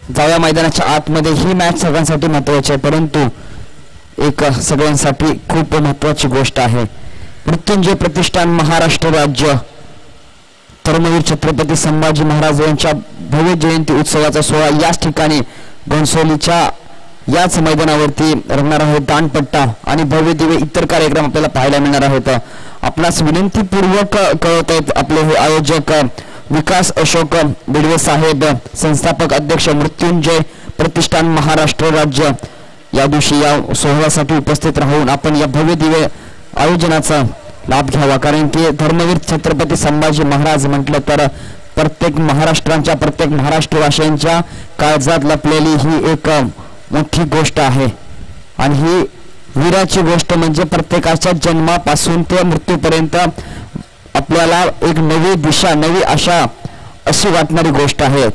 जाऊया मैदानाच्या आतमध्ये. ही मॅच सगळ्यांसाठी महत्वाची आहे, परंतु एक सगळ्यांसाठी खूप महत्वाची गोष्ट आहे. मृत्युंजय प्रतिष्ठान महाराष्ट्र राज्य धर्मवीर छत्रपती संभाजी महाराज यांच्या भव्य जयंती उत्सवाचा सोहळा याच ठिकाणी घणसोलीच्या याच मैदानावरती रंगणार आहे. दानपट्टा आणि भव्य दिव्य इतर कार्यक्रम आपल्याला पाहायला मिळणार आहेत. आपणास विनंतीपूर्वक कळवत आहेत आपले हे आयोजक विकास अशोक बिडवे साहेब, संस्थापक अध्यक्ष मृत्युंजय प्रतिष्ठान महाराष्ट्र राज्य. या दिवशी या सोहळ्यासाठी उपस्थित राहून आपण या भव्य दिव्य आयोजनाचा लाभ घ्यावा, कारण की धर्मवीर छत्रपती संभाजी महाराज म्हटलं तर प्रत्येक महाराष्ट्रांच्या प्रत्येक महाराष्ट्रवासियांच्या काळजात लपलेली ही एक मोठी गोष्ट आहे. आणि ही वीराची गोष्ट म्हणजे प्रत्येकाच्या जन्मापासून ते मृत्यूपर्यंत आपल्याला एक नवी दिशा, नवी आशा अशी वाटणारी गोष्ट आहे.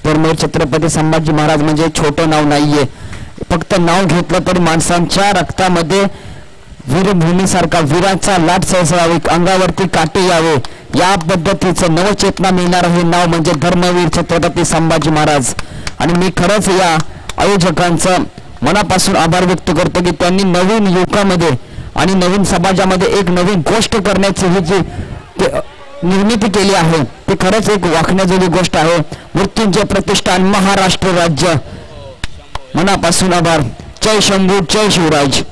धर्मवीर छत्रपती संभाजी महाराज म्हणजे छोटं नाव नाहीये. फक्त नाव घेतलं तर माणसांच्या रक्तामध्ये वीरभूमीसारखा वीरांचा लाट सळसळावी, अंगावरती काटे यावे, या पद्धतीचं नवचेतना मिळणार हे नाव म्हणजे धर्मवीर छत्रपती संभाजी महाराज. आणि मी खरंच या आयोजकांचं मनापासून आभार व्यक्त करतो की त्यांनी नवीन युगामध्ये आणि नवीन समाजामध्ये एक नवीन गोष्ट करण्याची ही जी निर्मिती केली आहे ती खरंच एक वाखण्याजोगी गोष्ट आहे. मृत्युंजय प्रतिष्ठान महाराष्ट्र राज्य मनापासून आभार. जय शंभू, जय शिवराज.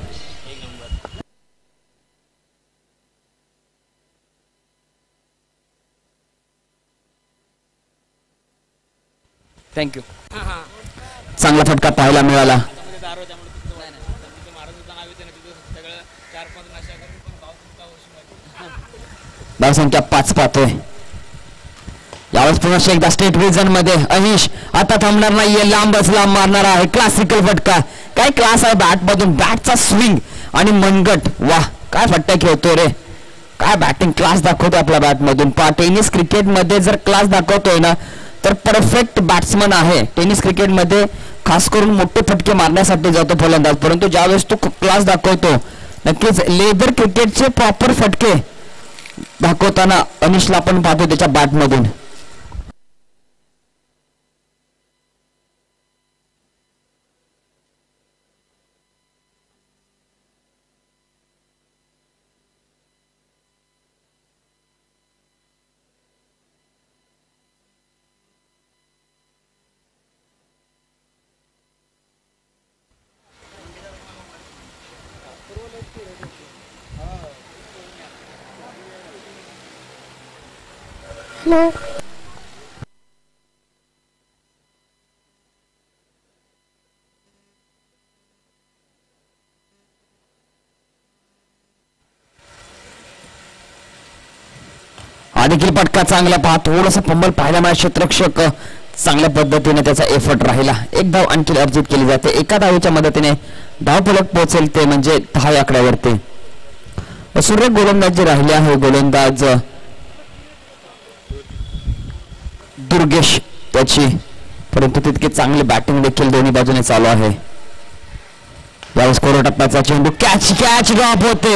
थँक्यू. चांगला फटका पाहायला मिळाला. धावसंख्या 5 पाहतोय. यावेळेस पुन्हा एकदा स्टेट रिजन मध्ये अनिश आता थांबणार नाहीये, लांबच लांब मारणार आहे. क्लासिकल फटका, काय क्लास आहे बॅट मधून, बॅटचा स्विंग आणि मनगट. वाह, काय फटका खेळतोय रे, काय बॅटिंग क्लास दाखवतोय आपल्या बॅट मधून. टेनिस क्रिकेट मध्ये जर क्लास दाखवतोय ना तर परफेक्ट बॅट्समन आहे. टेनिस क्रिकेट मध्ये खास करून मोठे फटके मारण्यासाठी जातो फलंदाज, परंतु ज्यावेळेस तो क्लास दाखवतो नक्कीच लेदर क्रिकेटचे प्रॉपर फटके दाखवताना अनिशला आपण पाहतो त्याच्या बॅट मधून. देखील फटका चांगला पहा, थोडासा फंबल पाहायला मिळाला. क्षेत्ररक्षक चांगल्या पद्धतीने त्याचा एफर्ट राहिला. एक धाव आणखी अर्जित केली जाते. एका धावेच्या मदतीने धावफलक पोहोचेल ते म्हणजे 10 आकड्यावरती. सूर्य गोलंदाज जे राहिले आहे गोलंदाज दुर्गेश त्याची, परंतु तितके चांगली बॅटिंग देखील दोन्ही बाजूने चालू आहे. यावेळेस कोरा टप्प्याचा चेंडू, कॅच ड्रॉप होते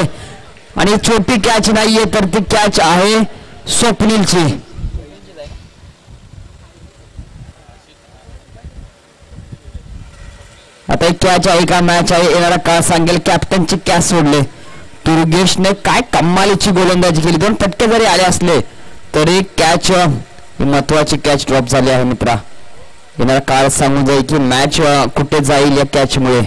आणि छोटी कॅच नाहीये तर ती कॅच आहे स्वप्नीलची. आता एक कॅच आहे का मॅच आहे येणारा काळ सांगेल. कॅप्टनची कॅच सोडले दुर्गेशने, काय कमालीची गोलंदाजी केली. 2 फटके जरी आले असले तरी कॅच महत्वाची कॅच ड्रॉप झाली आहे मित्रा. येणारा काळ सांगून जाईल की मॅच कुठे जाईल या कॅच मुळे.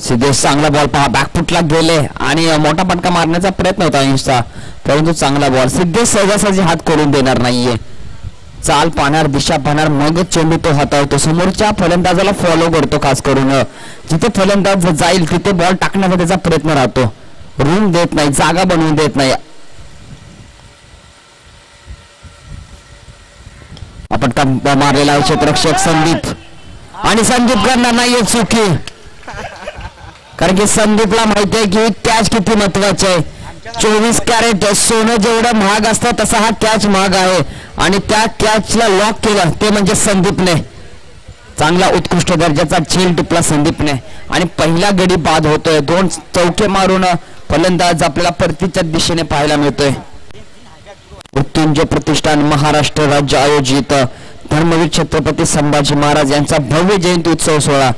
सिद्धेश चांगला बॉल पहा, बॅकफुटला गेले आणि मोठा फटका मारण्याचा प्रयत्न होता अनिशचा, परंतु चांगला बॉल. सिद्धेश सहजासहजी हात करून देणार नाहीये. चाल पाहणार, दिशा पाहणार, मग चेंडू तो हाताळतो. समोरच्या फलंदाजाला फॉलो करतो. खास करून जिथे फलंदाज जाईल तिथे बॉल टाकण्याचा त्याचा प्रयत्न राहतो. रूम देत नाही, जागा बनवून देत नाही. फटका मारलेला आहे क्षेत्ररक्षक संदीप, आणि संदीप करणार नाहीये चुकी. कारण की संदीपला माहिती आहे की कॅच किती महत्वाचे आहे. 24 कॅरेट सोनं जेवढं महाग असतं तसा हा कॅच महाग आहे आणि त्या कॅचला लॉक केलं ते म्हणजे संदीपने. चांगला उत्कृष्ट दर्जाचा झेल टिपला संदीपने आणि पहिला गडी बाद होतोय. 2 चौके मारून फलंदाज आपल्याला परतीच्या दिशेने पाहायला मिळतोय. मृत्युंजय प्रतिष्ठान महाराष्ट्र राज्य आयोजित धर्मवीर छत्रपती संभाजी महाराज यांचा भव्य जयंती उत्सव सोहळा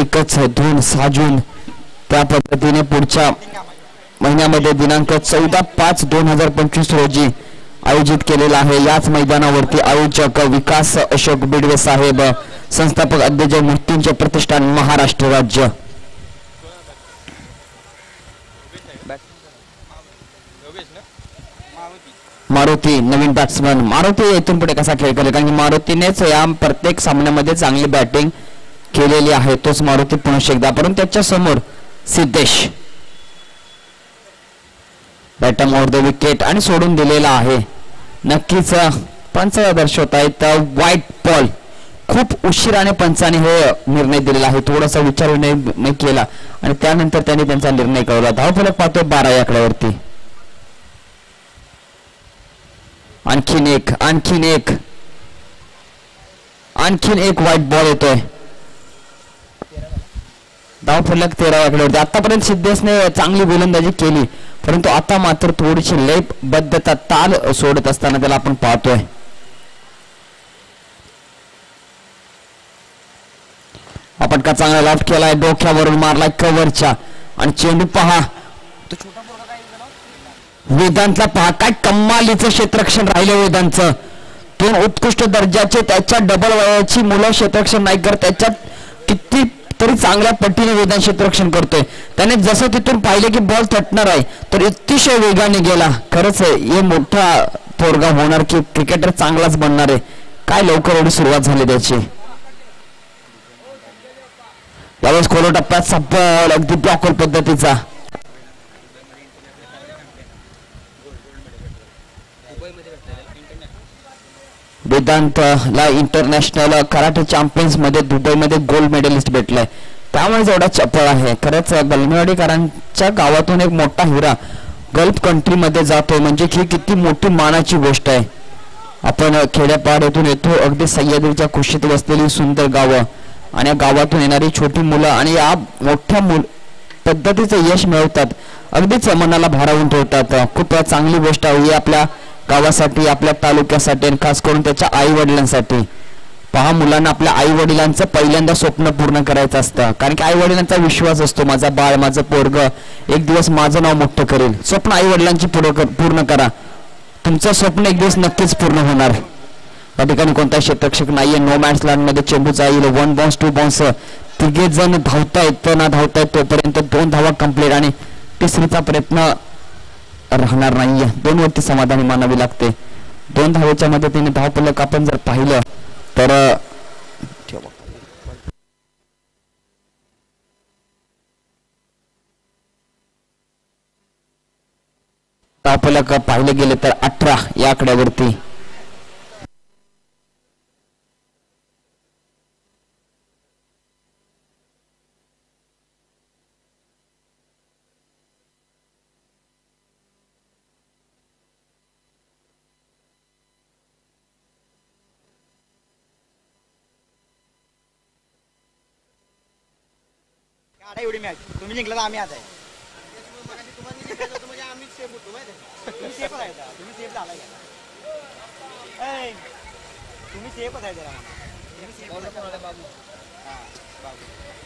एकच धून साजून त्या पद्धतीने पुढच्या महिन्यामध्ये दिनांक 14/5/2025 रोजी आयोजित केलेला आहे. याच मैदानावरती आयोजक विकास अशोक बिडवे साहेब, संस्थापक अध्यक्ष मृत्युंजय प्रतिष्ठान महाराष्ट्र राज्य. मारुती नवीन बॅट्समन. मारुती इथून पुढे कसा खेळ करेल कारण की मारुतीनेच या प्रत्येक सामन्यामध्ये चांगली बॅटिंग केलेली आहे. तोच मारुती पुन्हा एकदा परंतु त्याच्या समोर Siddhesh bottom over the wicket आणि सोडून दिलेला आहे. नक्कीच पंच दर्शवतायत व्हाईट बॉल. खूप उशिराने पंचाने हे निर्णय दिलेला आहे. थोडासा विचार नाही केला आणि त्यानंतर त्यांनी त्यांचा निर्णय कळवला. धावफलक पाहतोय 12 या आकड्यावरती. आणखीन एक व्हाईट बॉल येतोय. धावफलक 13 आकड्यावरती. आतापर्यंत सिद्धेशने चांगली गोलंदाजी केली परंतु आता मात्र थोडीशी लयबद्धता ताल सोडत असताना त्याला आपण पाहतोय. आपण का चांगला लॉफ्ट केलाय, डोक्यावरून मारलाय कव्हरच्या आणि चेंडू पहा वेदांतला. पहा काय कमालीचं क्षेत्ररक्षण राहिलं वेदांतचं. 2 उत्कृष्ट दर्जाचे त्याच्या डबल वयाची मुलं क्षेत्ररक्षण नाही करत. त्याच्यात किती तरी चांगल्या पट्टीने वेदांत क्षेत्ररक्षण करतोय. त्याने जसं तिथून पाहिले की बॉल तटणार आहे तर अतिशय वेगाने गेला. खरंच हे मोठा तोडगा होणार की क्रिकेटर चांगलाच बनणार आहे. काय लवकर एवढी सुरुवात झाली त्याची. यावेळेस खोलो टप्प्यात बॉल अगदी ब्लॉकर पद्धतीचा. वेदांतला इंटरनॅशनल कराटे चॅम्पियन्स मध्ये दुबईमध्ये गोल्ड मेडलिस्ट भेटलाय त्यामुळे एवढा चपळ आहे. खरंच बलमेवाडीकरांच्या गावातून एक मोठा हिरा गल्फ कंट्रीमध्ये जातोय म्हणजे ही किती मोठी मानाची गोष्ट आहे. आपण खेड्यापाड्यातून येतो अगदी सह्याद्रीच्या कुशीत वसलेली सुंदर गावं आणि या गावातून येणारी छोटी मुलं आणि या मोठ्या पद्धतीचं यश मिळवतात. अगदीच मनाला भारावून ठेवतात. खूप चांगली गोष्ट आहे आपल्या गावासाठी, आपल्या तालुक्यासाठी आणि खास करून त्याच्या आई वडिलांसाठी. पहा मुलांना आपल्या आई वडिलांचं पहिल्यांदा स्वप्न पूर्ण करायचं असतं कारण की आई वडिलांचा विश्वास असतो माझा बाळ माझं पोरग एक दिवस माझं नाव मोठं करेल. स्वप्न आई वडिलांची पूर्ण करा. तुमचं स्वप्न एक दिवस नक्कीच पूर्ण होणार. या ठिकाणी कोणता क्षेत्ररक्षक नाहीये. नो मॅन्स लँड मध्ये चेंडू जाईल. 1 बाउन्स 2 बाउन्स. तिघे जण धावतायत ना धावतायत तोपर्यंत 2 धावा कंप्लीट आणि तिसरीचा प्रयत्न राहणार नाहीये. 2 वरती समाधानी मानावी लागते. 2 धावेच्या मदतीने धावफलक आपण जर पाहिलं तर धावफलक पाहिले गेले तर 18 या आकड्यावरती. एवढी मॅच तुम्ही जिंकला तर आम्ही आता आहे.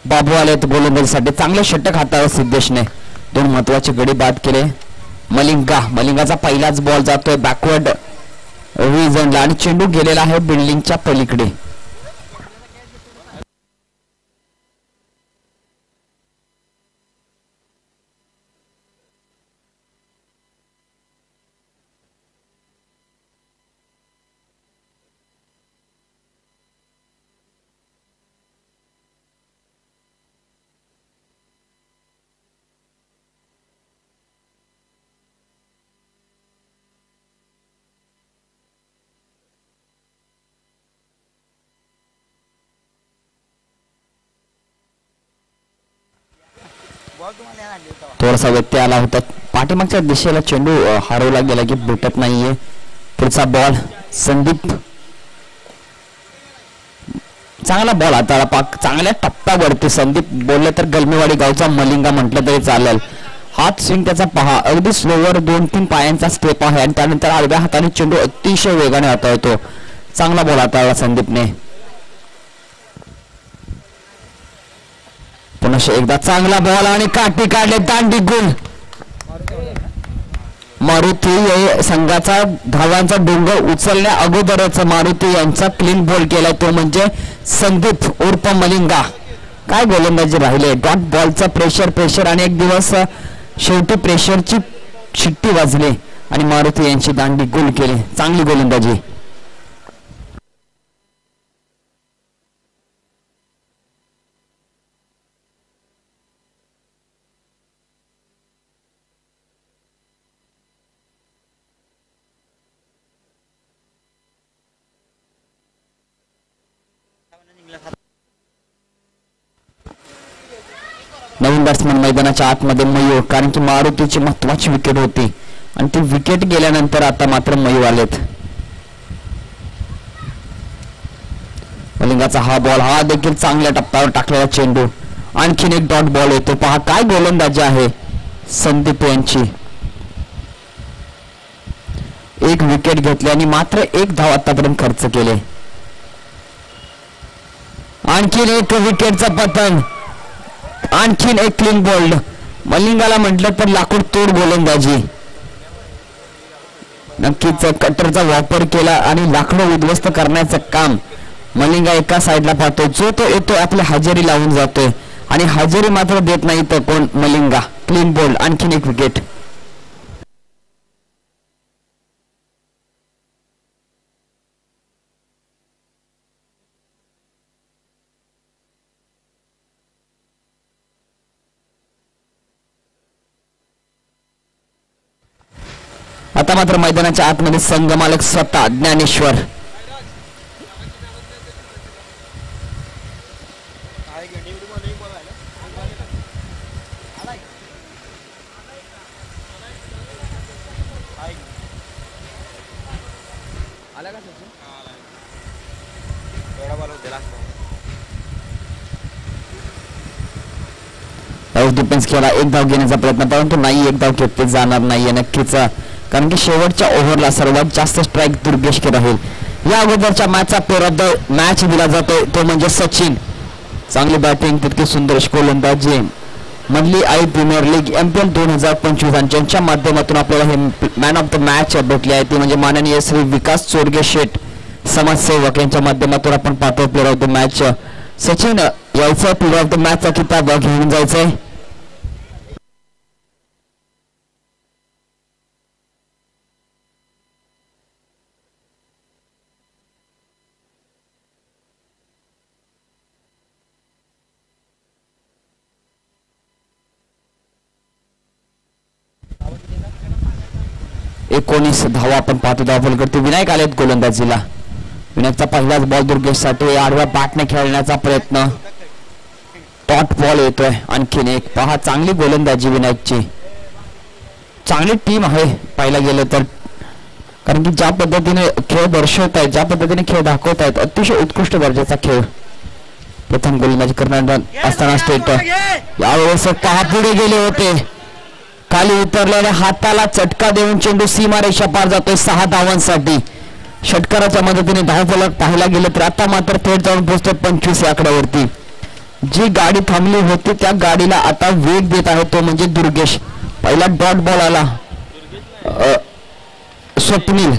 बाबू आलेत गोलंदाजीसाठी. चांगले षटक हाताळत सिद्धेशने. 2 महत्वाचे गडी बाद केले. मलिंगाचा पहिलाच बॉल जातोय बॅकवर्ड रिजनला आणि चेंडू गेलेला आहे बिल्डिंगच्या पलीकडे. बॉल तुम्हाला आणली होता थोडासा व्यत्यय आला होता. पाठीमागच्या दिशेला चेंडू हरवला गेला की भेटत नाहीये. पुढचा बॉल संदीप, चांगला बॉल हाताळा पाक चांगल्या टप्प्यावरती. संदीप बोलले तर गलमेवाडी गावचा मलिंगा म्हटलं तरी चालेल. हात स्विंग त्याचा पहा, अगदी स्लोवर 2-3 पायांचा स्टेप आहे आणि त्यानंतर आडव्या हाताने चेंडू अतिशय वेगाने हाताळतो. चांगला बॉल हाताळला संदीपने. पुन्हा एकदा चांगला बॉल आणि काठी काढले, दांडी गुल. मारुती संघाचा धावांचा डोंगर उचलल्या अगोदरच मारुती यांचा क्लीन बॉल केलाय, तो म्हणजे संदीप उर्फ मलिंगा. काय गोलंदाजी राहिले. डॉट बॉलचा प्रेशर आणि एक दिवस शेवटी प्रेशरची शिट्टी वाजली आणि मारुती यांची दांडी गुल केली. चांगली गोलंदाजी. नवीन बॅट्समन मैदानाच्या आतमध्ये मयूर, कारण की मारुतीची महत्वाची विकेट होती आणि ती विकेट गेल्यानंतर आता मात्र मयूर आलेत. मलिंगाचा हा बॉल, हा देखील चांगल्या टप्प्यावर टाकलेला चेंडू. आणखीन एक डॉट बॉल येतो. पहा काय गोलंदाजी आहे संदीप यांची. एक विकेट घेतली आणि मात्र एक धाव आतापर्यंत खर्च केले. आणखीन एक विकेटचं पतन, आणखीन एक क्लीन बोल्ड. मलिंगाला म्हटलं तर लाकूड तोड गोलंदाजी. नक्कीच कटरचा वापर केला आणि लाकडं उद्ध्वस्त करण्याचं काम मलिंगा एका साईडला पाहतो. जो तो येतो आपल्या हजेरी लावून जातोय आणि हजेरी मात्र देत नाही तर कोण, मलिंगा. क्लीन बोल्ड, आणखीन एक विकेट. आता मात्र मैदानाच्या आतमध्ये संघ मालक स्वतः ज्ञानेश्वर. डिफेन्स केला, एक धाव घेण्याचा प्रयत्न, परंतु नाही, एक धाव घेतली जाणार नाहीये नक्कीच, कारण की शेवटच्या ओव्हरला सर्वात जास्त स्ट्राईक दुर्गेशके राहील. या अगोदरच्या मॅचचा प्लेअर ऑफ द मॅच दिला जातोय तो म्हणजे सचिन. चांगली बॅटिंग, तितकी सुंदर गोलंदाजी. मधली आई प्रीमियर लीग MPL 2025 आणि ज्यांच्या माध्यमातून आपल्याला हे मॅन ऑफ द मॅच भेटले आहे ते म्हणजे माननीय श्री विकास चोरगे शेठ समाजसेवक यांच्या माध्यमातून आपण पाहतो player of the match. Sachin यायचं प्लेअर ऑफ द मॅचचा किताब घेऊन जायचंय. एकोणीस धावा आपण पाहतो धावफल करतो. विनायक आलेत गोलंदाजीला. विनायकचा पहिलाच बॉल दुर्गेशसाठी, आडव्या बॅटने खेळण्याचा प्रयत्न, डॉट बॉल येतोय. आणखीन एक, पहा चांगली गोलंदाजी विनायकची. चांगली टीम आहे पाहायला गेलं तर, कारण की ज्या पद्धतीने खेळ दर्शवत आहेत, ज्या पद्धतीने खेळ दाखवत आहेत, अतिशय उत्कृष्ट दर्जाचा खेळ. प्रथम गोलंदाजी करणार असताना स्टेट यावेळेस पहा पुढे गेले होते, खाली उतरलेल्या हाताला चटका देऊन चेंडू सीमारेषा पार जातोय 6 धावांसाठी. षटकाराच्या मदतीने धावफलक पाहायला गेलं तर आता मात्र थेट जाऊन पोहोचतोय 25 या आकड्यावरती. जी गाडी थांबली होती त्या गाडीला आता वेग देत आहे तो म्हणजे दुर्गेश. पहिला डॉट बॉल आला स्वप्नील,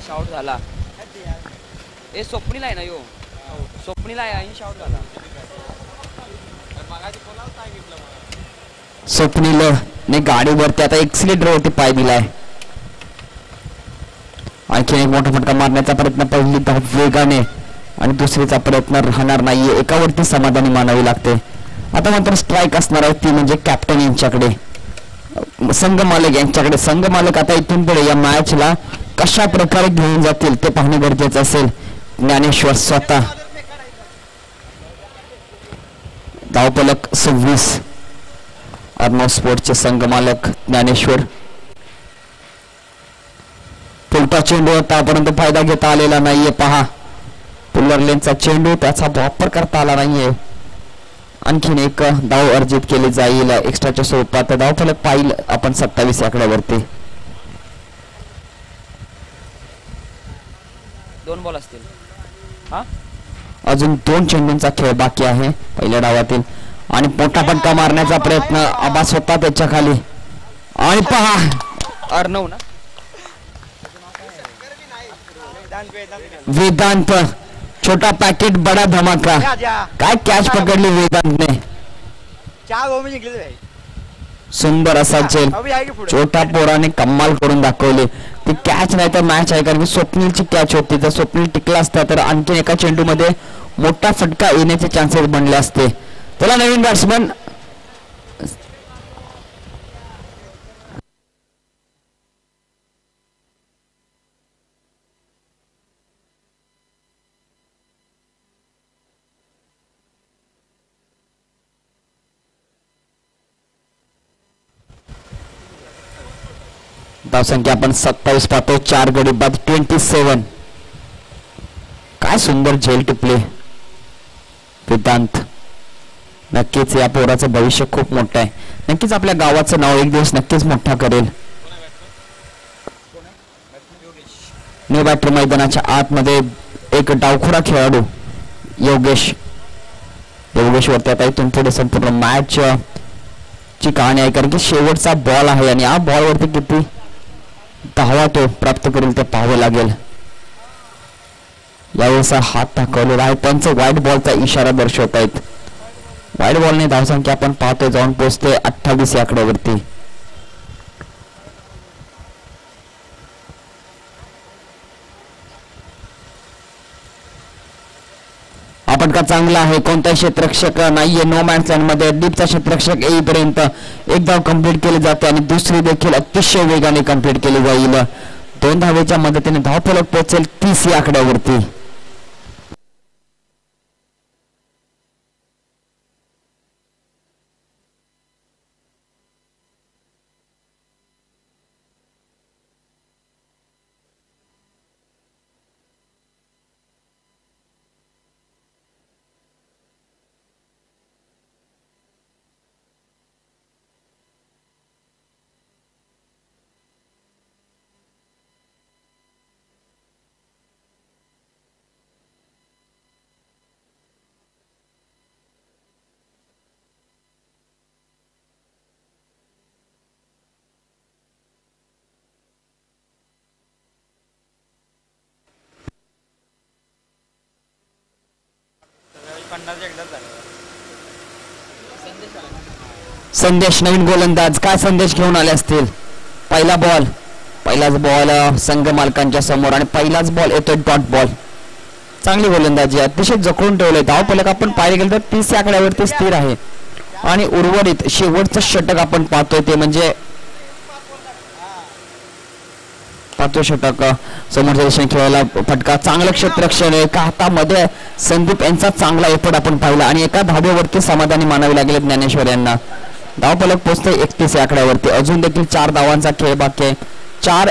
शॉट झाला. ए स्वप्नील आहे ना, यो स्वप्नील आहे आणि शॉट झाला. स्वप्नील ने गाडीवरती आता एक्सिलेटरवरती पाय दिलाय. आणखी एक मोठा फटका मारण्याचा प्रयत्न, पहिली धाव वेगाने आणि दुसरीचा प्रयत्न राहणार नाहीये, एकावरती समाधानी मानावी लागते. आता मात्र स्ट्राईक असणार आहे ती म्हणजे कॅप्टन यांच्याकडे, संघ मालक यांच्याकडे. संघ मालक आता इथून पुढे या मॅचला कशा प्रकारे घेऊन जातील ते पाहणे गरजेचं असेल. ज्ञानेश्वर स्वतः धावफलक 26. अर्णव स्पोर्ट्सचे संघमालक ज्ञानेश्वर. पुलटा चेंडू आतापर्यंत फायदा घेता आलेला नाहीये. पहा पुलर लेनचा चेंडू, त्याचा वापर करता आला नाहीये. आणखीन एक धाव अर्जित केली जाईल एक्स्ट्राच्या स्वरूपात. धावफलक पाहिलं आपण 27 आकड्यावरती. 2 बॉल असतील. हा अजून 2 चेंडूंचा खेळ बाकी आहे पहिल्या डावातील. आणि मोठा फटका मारण्याचा प्रयत्न. आबास होता त्याच्या खाली. आणि पहा अर्णव ना, वेदांत. छोटा पॅकेट बडा धमाका. काय कॅच पकडली वेदांतने. 4 ओव्हर जिंकले भाई. सुंदर असा चेल छोटा पोराने कमाल करून दाखवली. ती कॅच नाही तर मॅच आहे, कारण की स्वप्नीलची कॅच होती. जर स्वप्नील टिकला असता तर आणखीन एका चेंडू मध्ये मोठा फटका येण्याचे चान्सेस बनले असते. त्याला नवीन बॅट्समन धावसंख्या आपण 27 पाहतो. 4 गडी बाद 27. काय सुंदर झेल टिपले वेदांत. नक्कीच या पोराचं भविष्य खूप मोठं आहे. नक्कीच आपल्या गावाचं नाव एक दिवस नक्कीच मोठा करेल. न्यू बॅटर मैदानाच्या आतमध्ये एक डावखुरा खेळाडू योगेश वरती आता इथून पुढे संपूर्ण मॅच ची कहाणी आहे, कारण की शेवटचा बॉल आहे आणि या बॉल वरती किती धावा तो प्राप्त करेल ते पाहावं लागेल. यावेळेस हात दाखवलेला आहे. पंच व्हाईट बॉलचा इशारा दर्शवत आहेत. व्हाईट बॉलने धावसंख्या आपण पाहतोय जाऊन पोहोचते 28 या आकड्यावरती. आपण का चांगला आहे. कोणताही क्षेत्ररक्षक नाहीये नो मॅन्स लँड मध्ये. डीपचा क्षेत्ररक्षक येईपर्यंत एक धाव कंप्लीट केली जाते आणि दुसरी देखील अतिशय वेगाने कंप्लीट केली जाईल. 2 धावेच्या मदतीने धावफलक पोहोचेल 30 या आकड्यावरती. संदेश नवीन गोलंदाज काय संदेश घेऊन आले असतील. पहिलाच बॉल संघ मालकांच्या समोर आणि पहिलाच बॉल येतोय डॉट बॉल. चांगली गोलंदाजी अतिशय जखडून ठेवले. धावफलक आपण पाहिजे गेलं तर 30 या आकड्यावरती स्थिर आहे. आणि उर्वरित शेवटचं षटक आपण पाहतोय ते म्हणजे 5वें षटक. समोरच्या दिशेने खेळायला फटका. चांगलं क्षेत्ररक्षण आहे. एका हातामध्ये संदीप यांचा चांगला एफर्ट आपण पाहिला आणि एका धावेवरती समाधानी मानावे लागले ज्ञानेश्वर यांना. धावफलक पोहोचते 31 या आकड्यावरती. अजून देखील 4 धावांचा खेळ बाकी आहे. 4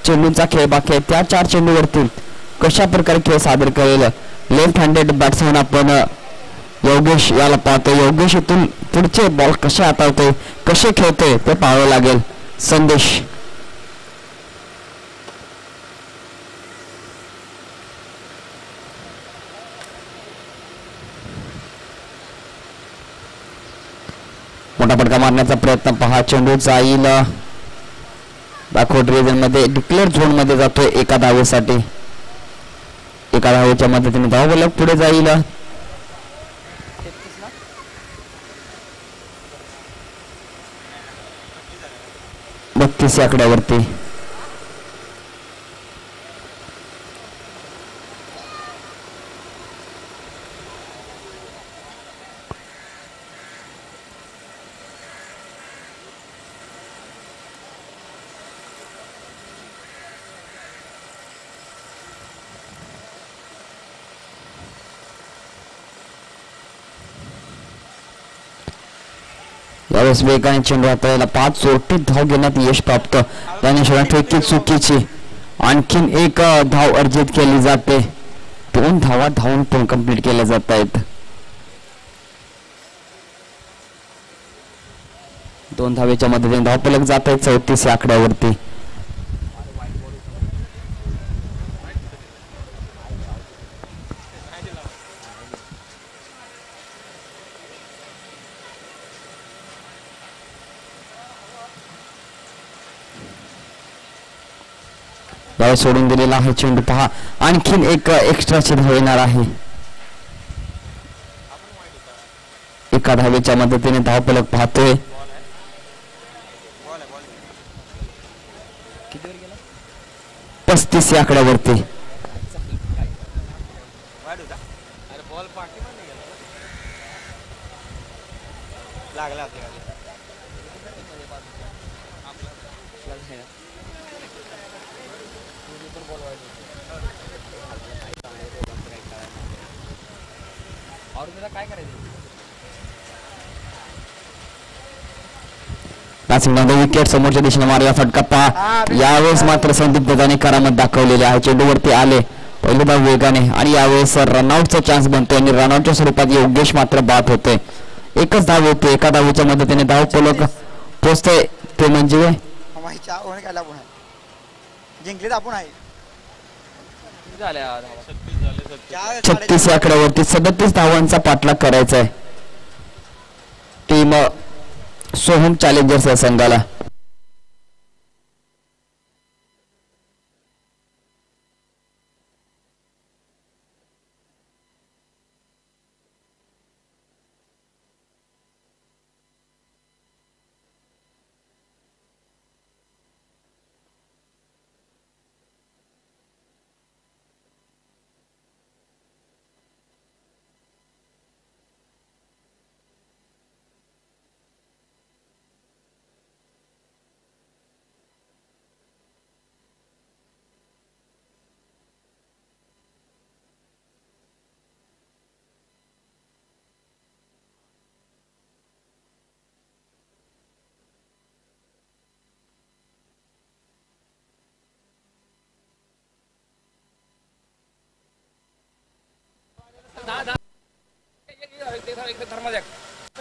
चेंडूंचा खेळ बाकी आहे. त्या 4 चेंडूवरती कशा प्रकारे खेळ सादर करेल लेफ्ट हँडेड बॅट्समन आपण योगेश याला पाहतो. योगेश इथून पुढचे बॉल कसे हाताळतोय कसे खेळतोय ते पाहावं लागेल. संदेश मोठा फटका मारण्याचा प्रयत्न. पहा चेंडू जाईल बॅकवर्ड रिजन मध्ये डिक्लेअर झोन मध्ये जातोय एका धावेसाठी. एका धावेच्या मदतीने धावफलक पुढे जाईल 32 या आकड्यावरती. त्यावेळेस वेगाने चेंडू हाताळायला 5 चोरटी धाव घेण्यात यश प्राप्त. त्याने ठेकी चुकीची आणखीन एक धाव अर्जित केली जाते. 2 धावा धावून पण कंप्लीट केल्या जात आहेत. 2 धावेच्या मदतीने धावफलक जात आहेत 34 या आकड्यावरती. सोडून दिलेला आहे चेंडू. पहा आणखीन एक एक्स्ट्राची धाव येणार आहे. एका धावेच्या मदतीने धावफलक पाहतोय. 35 या आकड्यावरती. विकेट समोरच्या दिशेने मारला फटका. पहा यावेळेस मात्र संदिग्धताने करामत दाखवलेली आहे. चेंडूवरती आले पहिले धाव वेगाने आणि यावेळेस रनआउटचा चान्स बनतोय आणि रनआउटच्या स्वरूपात योगेश मात्र बाद होते. एकच धाव होते. एका धावेच्या मदतीने धाव फलक पोचते. ते म्हणजे जिंकले आपण आहे 36 आकड्यावरती 37 धावांचा पाठलाग करायचा आहे टीम सोहम चॅलेंजर्स या संघाला.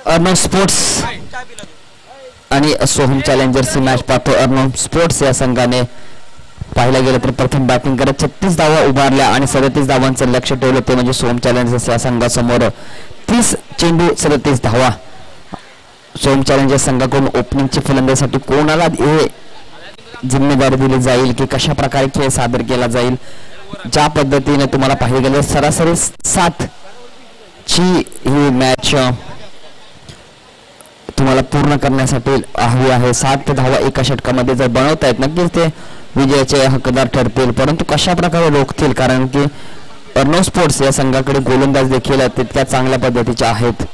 अर्णव स्पोर्ट्स आणि सोहम चॅलेंजर्सची मॅच पाहतो. अर्णव स्पोर्ट्स या संघाने पाहायला गेलं तर प्रथम बॅटिंग करत 36 धावा उभारल्या आणि 37 धावांचं लक्ष ठेवलं. ते म्हणजे सोहम चॅलेंजर्स या संघासमोर 30 चेंडू 37 धावा. सोहम चॅलेंजर्स संघाकडून ओपनिंगची फलंदाजीसाठी कोणाला हे जिम्मेदारी दिली जाईल की कशा प्रकारे खेळ सादर केला जाईल. ज्या पद्धतीने तुम्हाला पाहिलं गेलं सरासरी 7 ची ही मॅच तुम्हाला पूर्ण करण्यासाठी हवी आहे. 7 धावा एका षटकामध्ये जर बनवतायत नक्कीच ते विजयाचे हकदार ठरतील. परंतु कशा प्रकारे रोखतील कारण की अर्णव स्पोर्ट्स या संघाकडे गोलंदाज देखील तितक्या चांगल्या पद्धतीचे आहेत.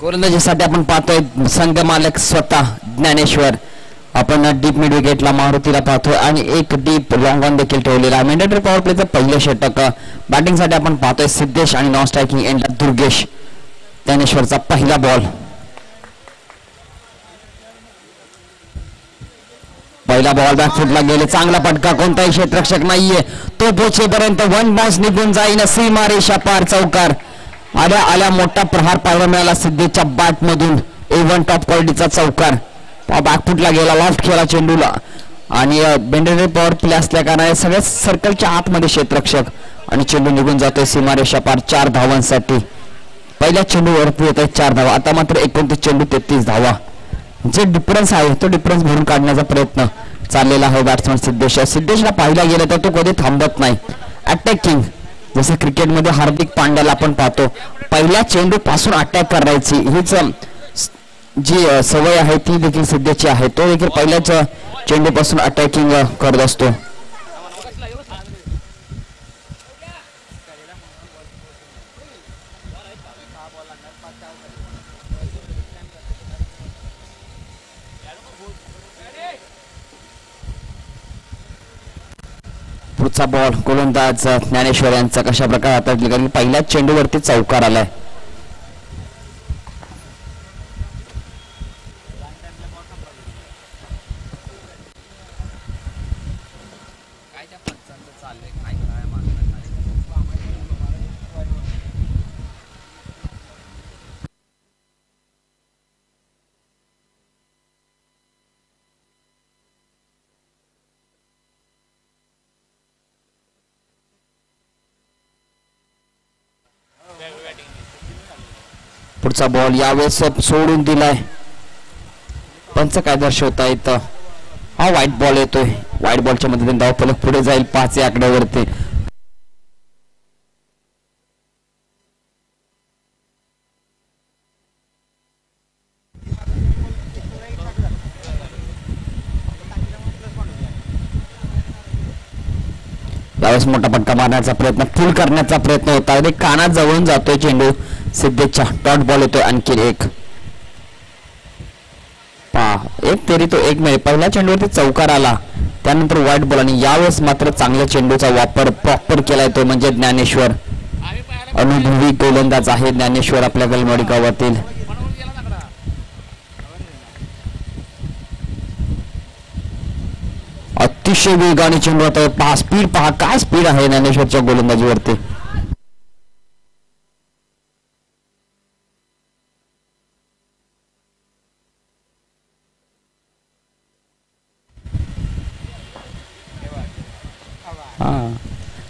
गोलंदाजीसाठी आपण पाहतोय संघ मालक स्वतः ज्ञानेश्वर. आपण डीप मिड विकेटला मारुतीला पाहतोय आणि एक डीप लॉंग ऑन देखील ठेवलेला आहे. मॅन्डेटरी पॉवर प्लेचं पहिलं षटक. बॅटिंगसाठी आपण पाहतोय सिद्धेश आणि नॉन स्ट्रायकिंग एंडला दुर्गेश. ज्ञानेश्वरचा पहिला बॉल. पहिला बॉल बॅकफुटला गेले. चांगला फटका. कोणताही क्षेत्ररक्षक नाहीये. तो पोचेपर्यंत वन बाउन्स निघून जाईन. सीमारेषा पार चौकार. आल्या आल्या मोठा प्रहार पाहायला मिळाला सिद्धेशच्या बॅट मधून. A1 टॉप क्वालिटीचा चौकार. बॅकफुटला गेला. लॉफ्ट केला चेंडूला आणि बेंडेरी पॉवर प्ले असल्या कारणाने सगळ्या सर्कलच्या आतमध्ये क्षेत्ररक्षक आणि चेंडू निघून जातोय सीमारेषा पार 4 धावांसाठी. पहिल्या चेंडूवरती येत आहेत 4 धावा. आता मात्र 29 चेंडू 33 धावा. जे डिफरन्स आहे तो डिफरन्स भरून काढण्याचा प्रयत्न चाललेला आहे बॅट्समन सिद्धेशला पाहिला गेलं तर तो कधी थांबत नाही. अटॅकिंग जसं क्रिकेटमध्ये हार्दिक पांड्याला आपण पाहतो पहिल्या चेंडू पासून अटॅक करायची हीच जी सवय आहे ती देखील सिद्धेशची आहे. तो देखील पहिल्याच चेंडू पासून अटॅकिंग करत असतो. पुढचा बॉल गोलंदाज ज्ञानेश्वर यांचा कशा प्रकारे हातात कारण पहिल्याच चेंडूवरती चौकार आलाय. पुढचा बॉल यावेळेस सोडून दिलाय. पंच काय दर्शवता येतं. हा व्हाईट बॉल येतोय. व्हाईट बॉलच्या मदतीने धावफलक पुढे जाईल 5 या आकड्यावरती. यावेळेस मोठा फटका मारण्याचा प्रयत्न फुल करण्याचा प्रयत्न होता. अगदी कानात जवळून जातोय चेंडू सिद्धेशच्या. डॉट बॉल येतोय आणखी एक. एक तरी तो एक मिळेल. पहिल्या चेंडूवरती चौकार आला त्यानंतर व्हाईट बॉल आणि यावेळेस मात्र चांगल्या चेंडूचा वापर प्रॉपर केलाय तो म्हणजे ज्ञानेश्वर. अनुभवी गोलंदाज आहे ज्ञानेश्वर आपल्या गलमोडी गावातील. अतिशय वेगाने चेंडू आता पहा. स्पीड पहा. काय स्पीड आहे ज्ञानेश्वरच्या गोलंदाजीवरती.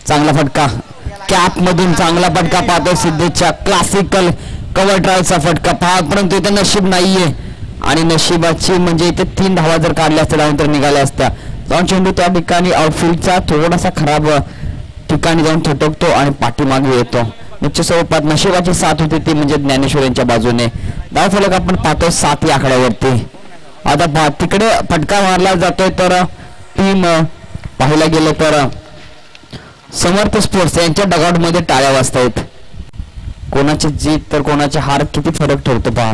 चांगला फटका. कॅप मधून चांगला फटका पाहतो सिद्धेशच्या. क्लासिकल कव्हर ड्राईव्हचा फटका पहा परंतु इथे नशीब नाहीये आणि नशिबाची म्हणजे इथे 3 धावा जर काढल्या असत्या तर निघाल्या असत्या. जाऊन चेंडू त्या ठिकाणी आउटफील्डचा थोडासा खराब ठिकाणी जाऊन थटकतो आणि पाठीमागे येतो. निश्चित स्वरूपात नशिबाची साथ होती ती म्हणजे ज्ञानेश्वर यांच्या बाजूने. धावफलक आपण पाहतो 7 या आकड्यावरती. आता तिकडे फटका मारला जातोय तर टीम पाहायला गेलं तर समर्थ स्पोर्ट्स यांच्या डगआउट मध्ये टाळ्या वाजतायत. कोणाची जीत तर कोणाची हार किती फरक ठरतो पहा.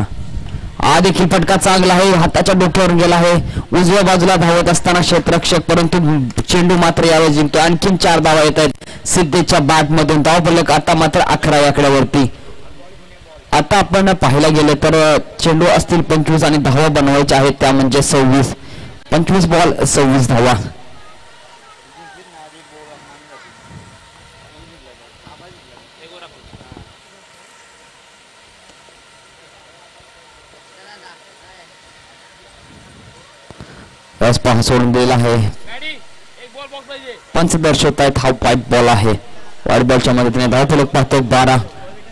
हा देखील फटका चांगला आहे. हाताच्या डोक्यावरून गेला आहे. उजव्या बाजूला धावत असताना क्षेत्ररक्षक परंतु चेंडू मात्र यावेळी जिंकतो. आणखीन 4 धावा येत आहेत सिद्धेशच्या बॅट मधून. धावफलक आता मात्र 11 या आकड्यावरती. आता आपण पाहायला गेले तर चेंडू असतील 25 आणि धावा बनवायच्या आहेत त्या म्हणजे 26. 25 बॉल 26 धावा. पहा सोडून दिलेला आहे. पंच दर्शवत आहेत हा व्हाईट बॉल आहे. व्हाईट बॉलच्या मदतीने धावफलक पाहतो 12.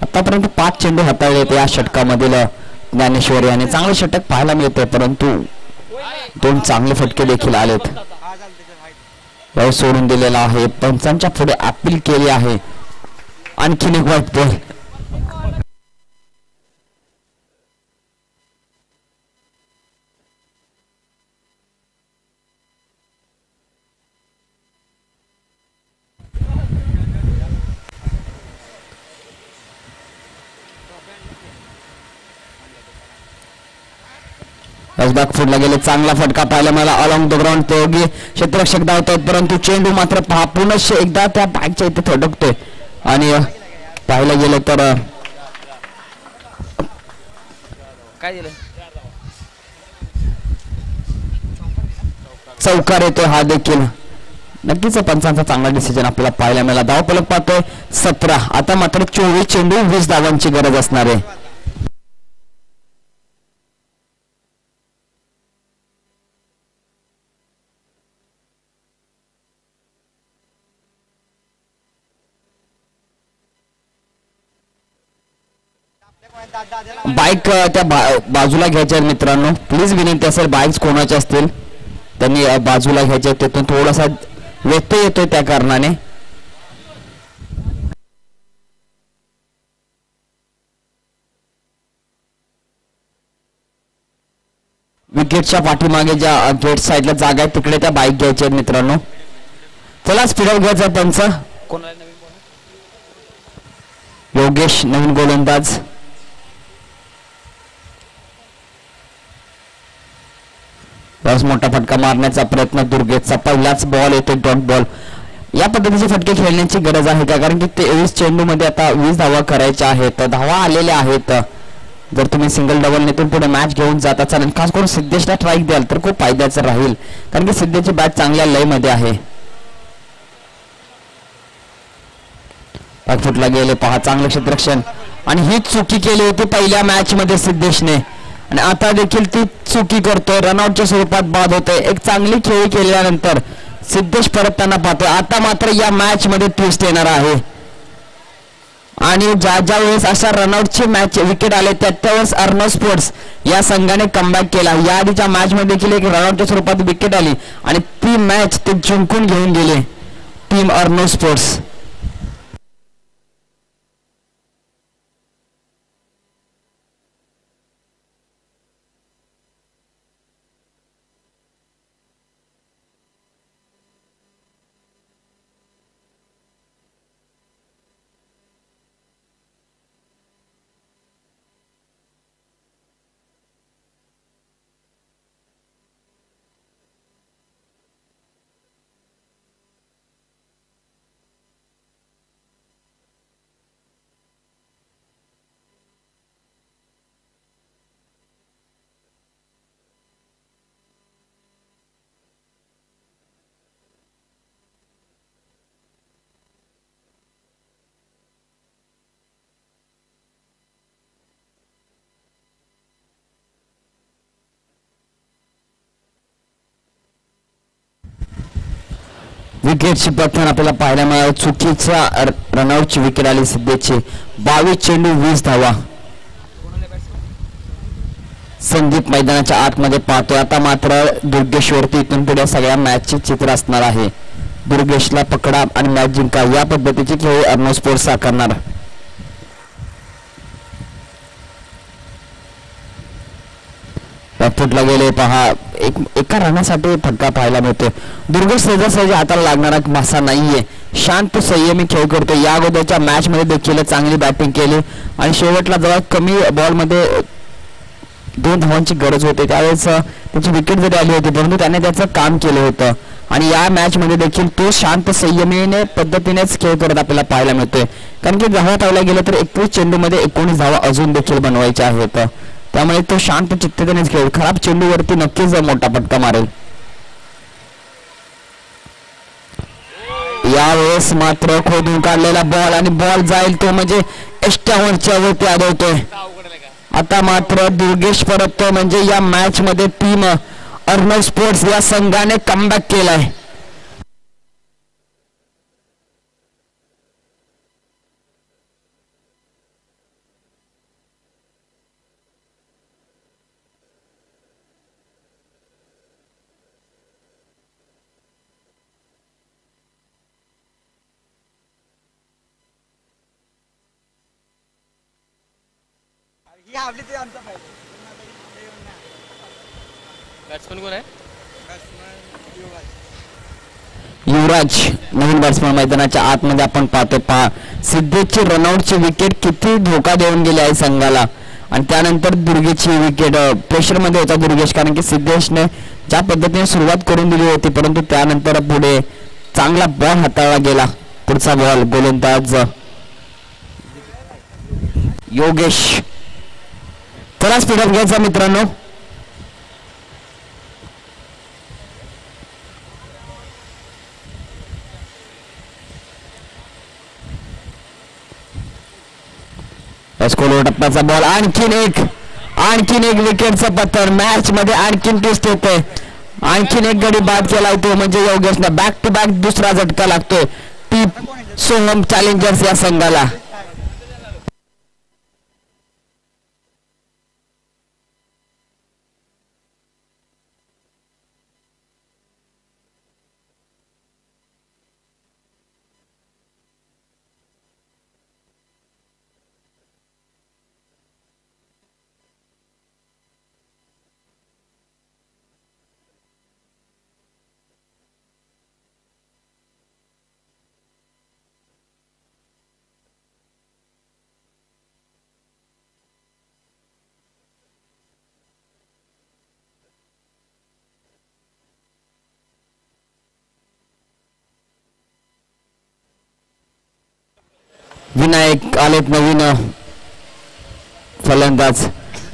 आतापर्यंत 5 चेंडू हाताळले या षटकामधील ज्ञानेश्वर याने. चांगले षटक पाहायला मिळते परंतु 2 चांगले फटके देखील आलेत. सोडून दिलेला आहे. पंचांच्या पुढे अपील केली आहे. आणखीन एक व्हाईट बॉल. फुटला गेले, चांगला फटका पाहायला मला अलॉंग द ग्राउंड. ते योगी क्षेत्ररक्षक धावतात, परंतु चेंडू मात्र पुनश्च एकदा त्या बॅटच्या इथे थडकतोय. आणि पाहायला गेलं तर काय दिलं, चौकार येतोय हा देखील. नक्कीच पंचांचा चांगला डिसिजन आपल्याला पाहायला मिळाला. धावफलक पाहतोय 17. आता मात्र 24 चेंडू 20 धावांची गरज असणार आहे. बाईक त्या बाजूला घ्यायच्या मित्रांनो, प्लीज विनंती असेल. बाईक्स कोणाचे असतील त्यांनी बाजूला घ्यायचे, तिथून थोडासा व्यत्यय येतोय त्या कारणाने. विकेटच्या पाठीमागे ज्या गेट साईडला जागा आहे तिकडे त्या बाईक घ्यायच्या मित्रांनो. चला स्पीडअप घ्यायचा पंच. योगेश नवीन गोलंदाज. मोठा फटका मारण्याचा प्रयत्न दुर्गेशचा. पहिलाच बॉल येतो डॉट बॉल. या पद्धतीचे फटके खेळण्याची गरज आहे का, कारण की 23 चेंडू मध्ये आता 20 धावा करायच्या आहेत. धावा आलेल्या आहेत. जर तुम्ही सिंगल डबल नेतून पुढे मॅच घेऊन जाता चालेल. खास करून सिद्धेशला स्ट्राईक द्याल तर खूप फायद्याचं राहील, कारण की सिद्धेची बॅट चांगल्या लय मध्ये आहे. फुटला गेले पहा, चांगलं क्षेत्ररक्षण. आणि ही चुकी केली होती पहिल्या मॅच मध्ये सिद्धेशने, आणि आता देखील ती चुकी करतोय. रनआउटच्या स्वरूपात बाद होतोय. एक चांगली खेळी केल्यानंतर सिद्धेश परतताना पाहतोय. आता मात्र या मॅच मध्ये ट्विस्ट येणार आहे, आणि ज्या वेळेस अशा रनआउटची मॅच विकेट आले त्यावेळेस अर्णव स्पोर्ट्स या संघाने कमबॅक केला. या आधीच्या मॅच मध्ये देखील एक रनआउटच्या स्वरूपात विकेट आली आणि ती मॅच ते जिंकून घेऊन गेले टीम अर्णव स्पोर्ट्स. विकेटची पतन आपल्याला पाहायला मिळाली. चुकीच्या रनआउटची विकेट आली सिद्धेची. 22 चेंडू 20 धावा. संदीप मैदानाच्या आतमध्ये पाहतोय. आता मात्र दुर्गेशवरती इथून पुढे सगळ्या मॅचचे चित्र असणार आहे. दुर्गेशला पकडा आणि मॅच जिंका, या पद्धतीची खेळी अर्णव स्पोर्ट्स साकारणार. फुटला गेले पहा, एका रनासाठी फटका पाहायला मिळतोय. दुर्गेश सहजासहजी हाताला लागणारा मासा नाहीये. शांत संयमी खेळ करतो. या अगोदरच्या मॅच मध्ये देखील चांगली बॅटिंग केली आणि शेवटला जवळ कमी बॉल मध्ये 2 धावांची गरज होती. त्यावेळेस त्याची विकेट जरी आली होती, परंतु त्याने त्याचं काम केलं होतं. आणि या मॅच मध्ये देखील तो शांत संयमीने पद्धतीनेच खेळ करत आपल्याला पाहायला मिळतोय, कारण की धावा पाहायला गेलं तर 21 चेंडू मध्ये 19 धावा अजून देखील बनवायच्या आहेत. त्यामुळे तो शांत चित्ततेनेच खेळ. खराब चेंडूवरती नक्कीच मोठा फटका मारेल. यावेळेस मात्र खोदून काढलेला बॉल, आणि बॉल जाईल तो म्हणजे एष्ट्यावरच्या वरती आदळतोय. आता मात्र दुर्गेश परततोय, म्हणजे या मॅच मध्ये टीम अर्णव स्पोर्ट्स या संघाने कमबॅक केलाय. बॅट्समन कोण आहे? युवराज नवीन बॅट्समन मैदानाच्या आतमध्ये आपण पाहतो. सिद्धेशची रनआउटची विकेट किती धोका देऊन गेली आहे संघाला, आणि त्यानंतर दुर्गेशची विकेट. प्रेशरमध्ये होता दुर्गेश, कारण की सिद्धेशने ज्या पद्धतीने सुरुवात करून दिली होती, परंतु त्यानंतर पुढे चांगला बॉल हाताळला गेला. पुढचा बॉल गोलंदाज योगेश. चला स्पीडअप घ्यायचा मित्रांनो. टप्प्याचा बॉल. आणखीन एक विकेटचा पत्थर. मॅच मध्ये आणखीन ट्विस्ट होते. आणखीन एक गडी बाद केला होतो, म्हणजे योगेशला बॅक टू बॅक दुसरा झटका लागतोय टीप सोहम चॅलेंजर्स या संघाला. विनायक आलेत नवीन फलंदाज.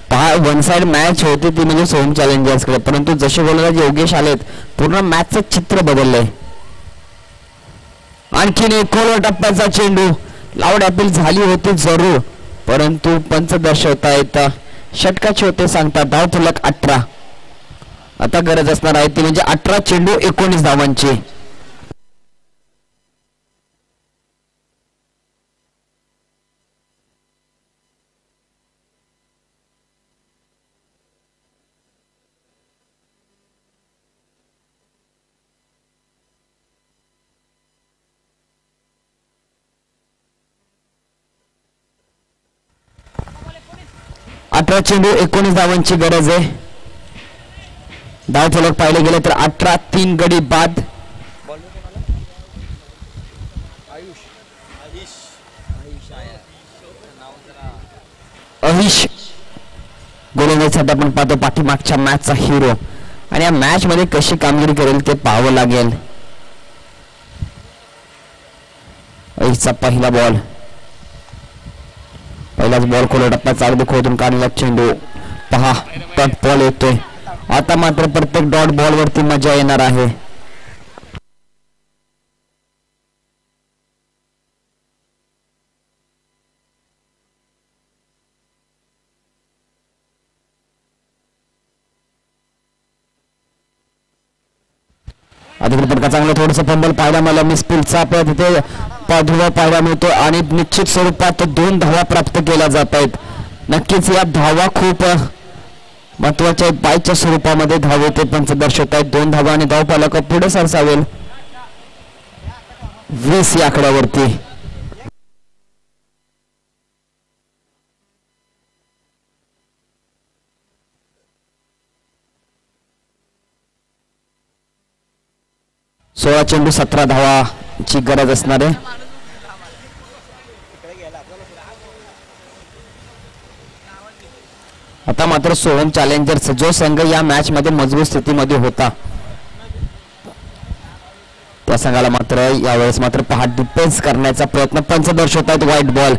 पहा, वन साइड मॅच होती ती म्हणजे सोहम चॅलेंजर्स कडे, परंतु जसे गोलंदाज योगेश आलेत पूर्ण मॅचचं चित्र बदललंय. आणखीन एक खोलवर टप्प्याचा चेंडू. लाऊड अपील झाली होती जरूर, परंतु पंच दर्शवतायत षटकाचे होते सांगतात. धाव फलक 18. आता गरज असणार आहे ती म्हणजे 18 चेंडू 19 धावांची. चेंडू 19 धावांची गरज आहे. धाव फलक पाहिले गेले तर 18. 3 गडी बाद. अहिश गोलंदाजीसाठी आपण पाहतो पाठीमागच्या मॅचचा हिरो, आणि या मॅच मध्ये कशी कामगिरी करेल ते पाहावं लागेल. अहिशचा पहिला बॉल. पहिलाच बॉल खोला टप्प्याचा अगदी खोदून काढलेला चेंडू. पहा, कट बॉल येतोय. आता मात्र प्रत्येक डॉट बॉल वरती मजा येणार आहे. अधिकृत फटका चांगला. थोडस फंबल पाहायला मला मिसफिल्डचा तिथे पाठवा पाहायला मिळतो, आणि निश्चित स्वरूपात 2 धावा प्राप्त केल्या जात आहेत. नक्कीच या धावा खूप महत्वाच्या बायच्या स्वरूपामध्ये धाव ते पंच दर्शवत आहेत. 2 धावा आणि धाव फलक पुढे सरसावेल 20 या आकड्यावरती. सोळा चेंडू 17 धावाची गरज असणार आहे. आता मात्र सोहम चॅलेंजर्स जो संघ या मॅच मध्ये मजबूत स्थितीमध्ये होता, त्या संघाला मात्र यावेळेस मात्र पहा डिफेन्स करण्याचा प्रयत्न पंच दर्शवतात. वाईट बॉल.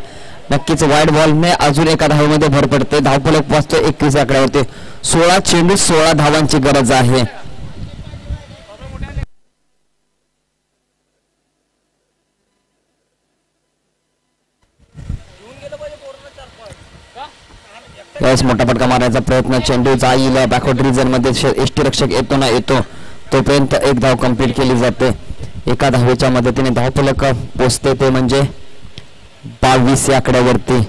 नक्कीच वाईट बॉलने अजून एका धावेमध्ये भर पडते. धावफलक पोहोचतो 21 आकड्यावरती. 16 चेंडू 16 धावांची गरज आहे. यावेळेस मोठा फटका मारण्याचा प्रयत्न. चेंडू जाईल बॅकवर्ड रिजन मध्ये. यष्टीरक्षक येतो ना येतो तोपर्यंत एक धाव कंप्लीट केली जाते. एका धावेच्या मदतीने धावफलक पोचते ते म्हणजे 22 या आकड्यावरती.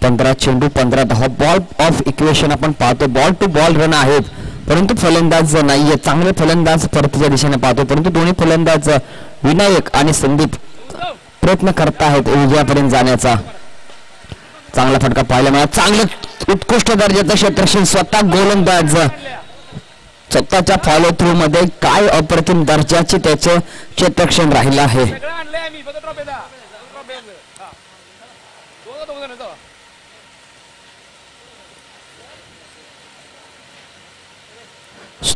15 चेंडू 15 धावा. बॉल ऑफ इक्वेशन आपण पाहतो. बॉल टू बॉल रन आहेत, परंतु फलंदाज नाहीये. चांगले फलंदाज परतीच्या दिशेने पाहतो, परंतु दोन्ही फलंदाज विनायक आणि संदीप प्रयत्न करत आहेत विजयापर्यंत जाण्याचा. चांगला फटका पाहायला मिळाला. चांगलं उत्कृष्ट दर्जाचं क्षेत्ररक्षण. स्वतः गोलंदाज स्वतःच्या फॉलो थ्रू मध्ये काय अप्रतिम दर्जाचे त्याचे क्षेत्ररक्षण राहिलं आहे.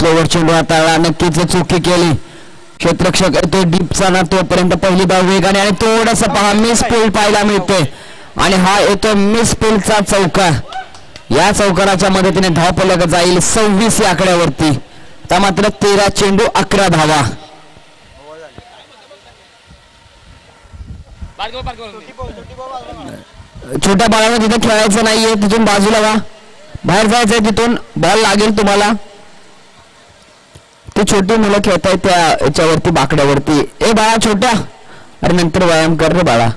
स्लोवर चेंडू हाताळला, नक्कीच चुकी केली. क्षेत्ररक्षक तो डीपचा ना तोपर्यंत पहिली धाव वेगाने आणि थोडस पहा मिस फील्ड पाहायला मिळते आणि हा येतो मिस फील्डचा चौका. या चौकाराच्या मदतीने धाव फलक जाईल 26 या आकड्यावरती. आता मात्र 13 चेंडू 11 धावा. छोट्या बाळाला तिथे खेळायचं नाहीये, तिथून बाजूला वा, बाहेर जायचंय, तिथून बॉल लागेल तुम्हाला. ती छोटी मुलं खेळतायत त्या याच्यावरती बाकड्यावरती. ए बाळा छोट्या, अरे नंतर व्यायाम कर रे बाळा.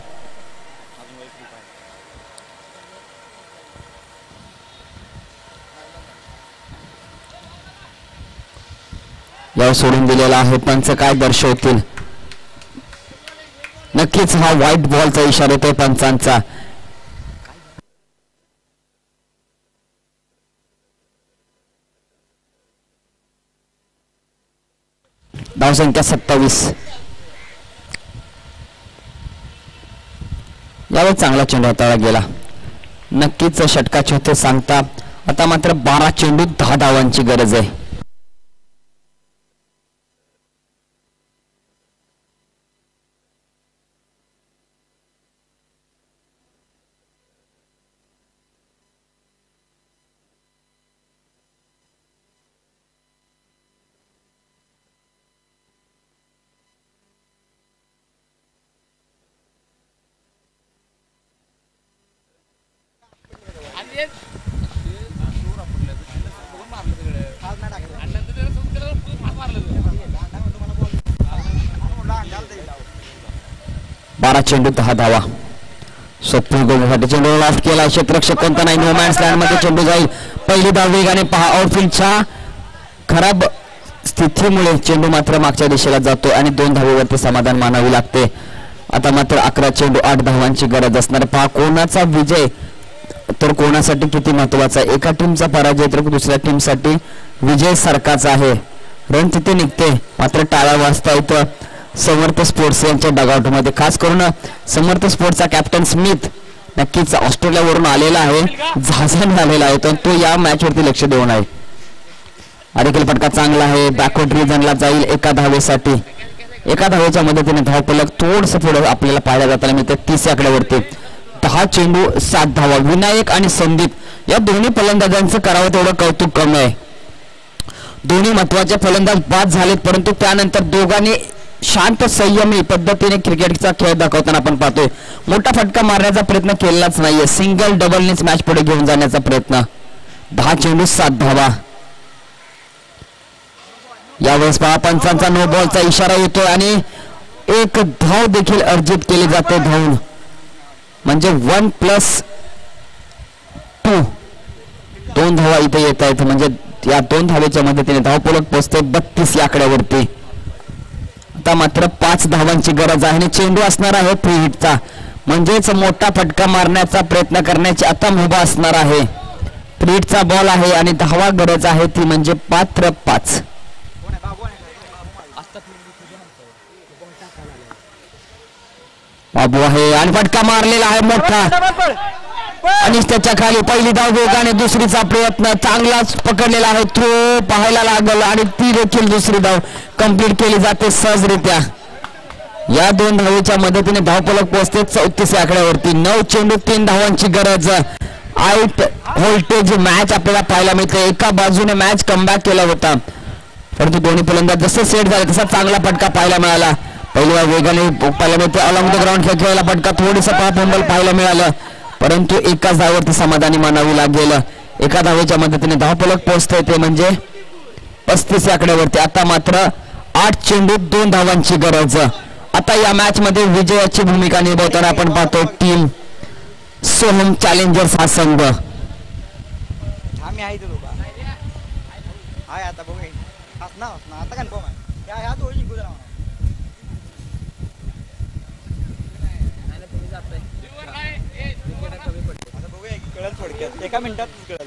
यावर सोडून दिलेला आहे. पंच काय दर्शवतील, नक्कीच हा व्हाईट बॉलचा इशारा येतोय पंचांचा. धावसंख्या 27. यावेळी चांगला चेंडू हाताळला गेला, नक्कीच षटकाचे होते सांगता. आता मात्र 12 चेंडू 10 धावांची गरज आहे. बारा चेंडू 10 धावा. स्वप्नील गोलसाठी चेंडू लॉफ्ट केला, क्षेत्ररक्षक कोणता नाही, नो मॅन्स लँड मध्ये चेंडू जाईल. पहिली धाव वेगाने पहा, आउटफील्डच्या खराब स्थितीमुळे चेंडू मात्र मागच्या दिशेला जातो आणि 2 धावेवरती समाधान मानावे लागते. आता मात्र 11 चेंडू 8 धावांची गरज असणार. पहा कोणाचा विजय तर कोणासाठी किती महत्वाचा आहे. एका टीमचा पराजय तर दुसऱ्या टीमसाठी विजय सारखाच आहे. रन तिथे निघते, मात्र टाळा वाजता इथं समर्थ स्पोर्ट्स यांच्या डगआउट मध्ये. खास करून समर्थ स्पोर्ट्सचा कॅप्टन स्मिथ नक्कीच ऑस्ट्रेलियावरून आलेला आहे, जहाजाने आलेला आहे, तर तो या मॅच वरती लक्ष देऊन आहे. देखील फटका चांगला आहे, बॅकवर्ड रिजनला जाईल एका धावेसाठी. एका धावेच्या मदतीने धावफलक थोडस पुढे आपल्याला पाहायला जाताना मिळते 30 आकड्यावरती. 10 चेंडू 7 धावा. विनायक आणि संदीप या दोन्ही फलंदाजांचं करावं तेवढं कौतुक कमी आहे. दोन्ही महत्वाचे फलंदाज बाद झालेत, परंतु त्यानंतर दोघांनी शांत संयमी पद्धतीने क्रिकेटचा खेळ दाखवताना आपण पाहतोय. मोठा फटका मारण्याचा प्रयत्न केलाच नाहीये, सिंगल डबलनेच मॅच पुढे घेऊन जाण्याचा प्रयत्न. 10 चेंडू 7 धावा. यावेळेस पंचांचा नो बॉलचा इशारा येतोय आणि एक धाव देखील अर्जित केली जाते धावून, म्हणजे 1+2 2 धावा इथे येत आहेत. म्हणजे या 2 धावेच्या मदतीने धावफलक पोहोचते 32 या आकड्यावरती. आता मात्र 5 धावांची गरज आहे आणि चेंडू असणार आहे फ्री हिटचा, म्हणजेच मोठा फटका मारण्याचा प्रयत्न करण्याची आता मुभा असणार आहे. फ्री हिटचा बॉल आहे आणि धावा गरज आहे ती म्हणजे पात्र 5. बाबू आहे आणि फटका मारलेला आहे मोठा आणि त्याच्या खाली पहिली धाव वेगाने, दुसरीचा प्रयत्न चांगलाच पकडलेला आहे, थ्रो पाहायला लागल आणि ती देखील दुसरी धाव कंप्लीट केली जाते सहजरित्या. या 2 धावेच्या मदतीने धावफलक पोहोचते 34 आकड्यावरती. 9 चेंडू 3 धावांची गरज. आउट व्होल्टेज मॅच आपल्याला पाहायला मिळते. एका बाजूने मॅच कमबॅक केला होता, परंतु दोन्ही फलंदाज जसे सेट झाले तसा चांगला फटका पाहायला मिळाला. पहिली वेगाने पाहायला मिळते, अलॉंग द ग्राउंड खेळलेला फटका, थोडीसा फंबल पाहायला मिळालं, परंतु एकाच धावेवरती समाधानी मानावी लागेल. एका धावेच्या मदतीने धावफलक पोहोचते ते म्हणजे 35 आकड्यावरती. आता मात्र 8 चेंडू 2 धावांची गरज. आता या मॅच मध्ये विजयाची भूमिका निभावताना आपण पाहतो टीम सोहम चॅलेंजर्स हा संघ. एका मिनिटात कळेल.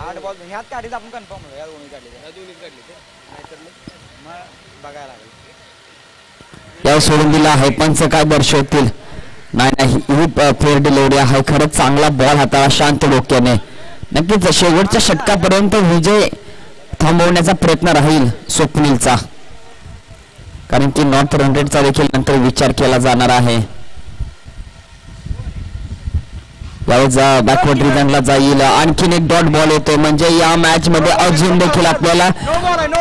8 बॉल ह्यात काढले आपण कन्फर्म होतो, या दोन्ही काढले नाहीतर मग बघायला लागेल. या सोडून दिला आहे, पंच काय दर्शवतील. नाही ही फेअर डिलिव्हरी आहे, खरंच चांगला बॉल हाताळा शांत डोक्याने. नक्कीच शेवटच्या षटकापर्यंत विजय थांबवण्याचा प्रयत्न राहील स्वप्नीलचा, कारण की नॉर्थ रन रेटचा देखील नंतर विचार केला जाणार आहे. यावेळेस बॅकवर्ड रिजनला जाईल. आणखीन एक डॉट बॉल येतोय, म्हणजे या मॅच मध्ये अजून देखील आपल्याला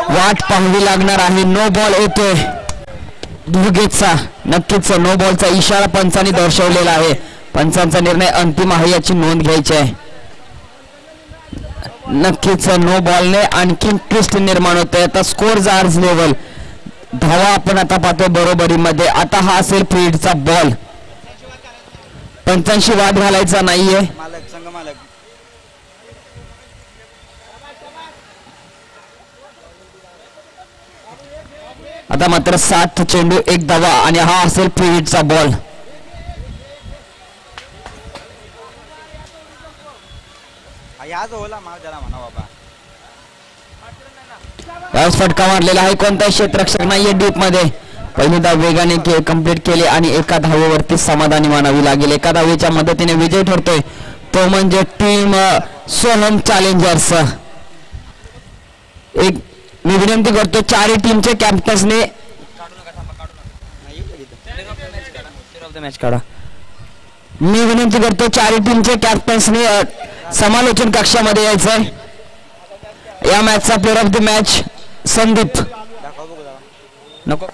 वाट पाहावी लागणार आहे. नो बॉल येतोय दुर्गेचा. नक्कीच नो बॉलचा इशारा पंचांनी दर्शवलेला आहे. पंचांचा निर्णय अंतिम आहे याची नोंद घ्यायची आहे. नक्कीच नो बॉलने आणखीन ट्विस्ट निर्माण होते. आता स्कोर जार्ज लेवल धावा आपण आता पाहतोय बरोबरीमध्ये. आता हा असेल फील्डचा बॉल. पंचांशी वाद घालायचा नाहीये. मालक संघ मालक आता मात्र 7 चेंडू 1 धावा आणि हा असेल फील्डचा बॉल. याच ओला माव जरा म्हणा बाबा. यावेळेस फटका मारलेला आहे. कोणताही क्षेत्ररक्षक नाहीये डीप मध्ये. पहिली धाव वेगाने कंप्लीट केली आणि एका धावेवरती समाधानी मानावी लागेल. एका धावेच्या मदतीने विजय ठरतोय तो म्हणजे टीम सोहम चॅलेंजर्स. एक मी विनंती करतो चारही टीमचे कॅप्टन्सने मॅच काढा. मी विनंती करतो चारही टीमचे कॅप्टन्सने समालोचन कक्षामध्ये यायचंय. या मॅचचा player of the match Sandeep. दाखवा बघू जरा. नको